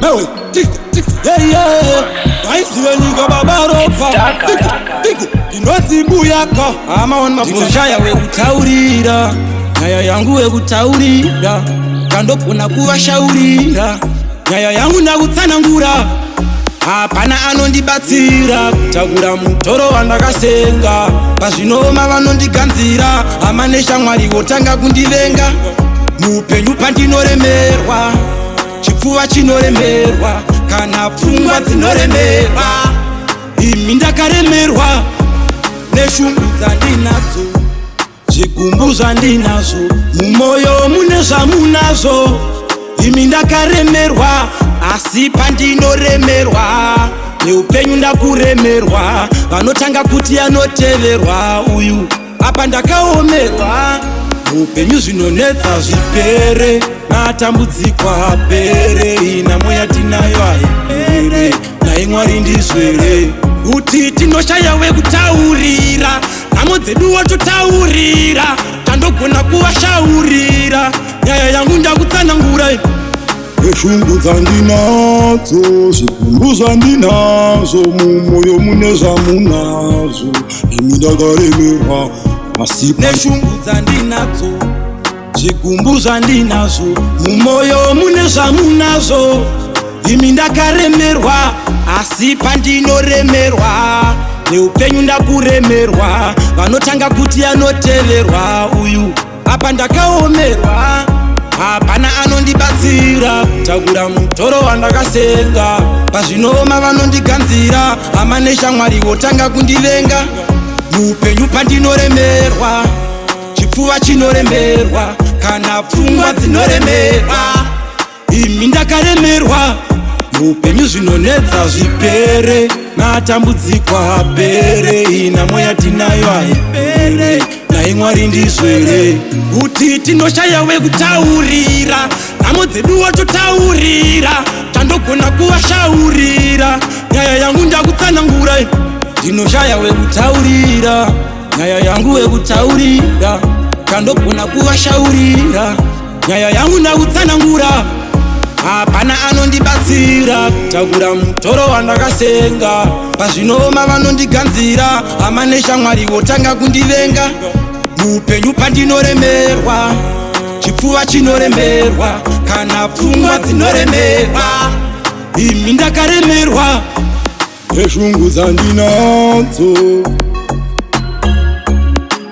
Mewe, yeah. Naisi wenyiga babaropa inoti mbuyaka ama wana mabushaya we utaurira nyaya yangu we utaurira kandopona kuvashaurira nyaya yangu ndakutsanangura hapana anondibatsira kutagura mutoro wandakasenga pazvinoma vanondiganzira hama neshamwari votanga kundivenga muupenyu pandinoremerwa chipfuva chinoremerwa kana pfungwa dzinoremerwa imi ndakaremerwa neshungu dzandinadzo zvigumbu zvandinazvo mumoyo mune zvamunazvo imi ndakaremerwa asi pandinoremerwa neupenyu ndakuremerwa vanotanga kuti anoteverwa uyu apa ndakaomerwa upenyu zvinonetsa zvipere natambudzikwa apere inamo yatinayo haipere nai mwari ndizvere kuti tinoshaya wekutaurira nhamo dzedu wototaurira tandogona kuvashaurira nyaya yangu ndakutsanangura neshungu dzandinadzo zvigumbu zvandinazvo mumoyo mune zvamunazvo imi ndakaremerwa asi neshungu dzandinadzo zvigumbu zvandinazvo mumoyo mune zvamunazvo imi ndakaremerwa asi pandinoremerwa neupenyu ndakuremerwa vanotanga kuti anoteverwa uyu apa ndakaomerwa hapana anondibatsira kutagura mutoro wandakasenga pazvinoma vanondiganzira hama neshamwari votanga kundivenga muupenyu pandinoremerwa chipfuva chinoremerwa kana pfungwa dzinoremerwa imi ndakaremerwa muupenyu zvinonetsa zvipere natambudzikwa apere inamo yatinayo haipere nai mwari ndizvere kuti tinoshaya wekutaurira nhamo dzedu wototaurira tandogona kuvashaurira nyaya yangu ndakutsanangura ndinoshaya wekutaurira nyaya yangu wekutaurira tandogona kuvashaurira nyaya yangu ndakutsanangura hapana anondibatsira kutagura mutoro wandakasenga pazvinoma vanondiganzira hama neshamwari votanga kundivenga muupenyu pandinoremerwa chipfuva chinoremerwa kana pfungwa dzinoremerwa imi ndakaremerwa neshungu dzandinadzo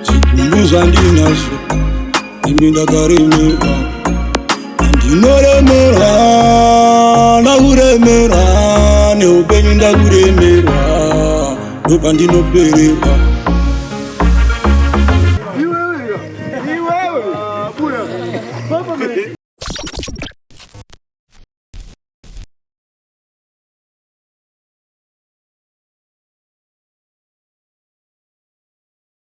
zvigumbu zvandinazvo imi ndakaremerwa ndinoremerwa nakuremerwa neupenyu ndakuremerwa ndopandinopererwa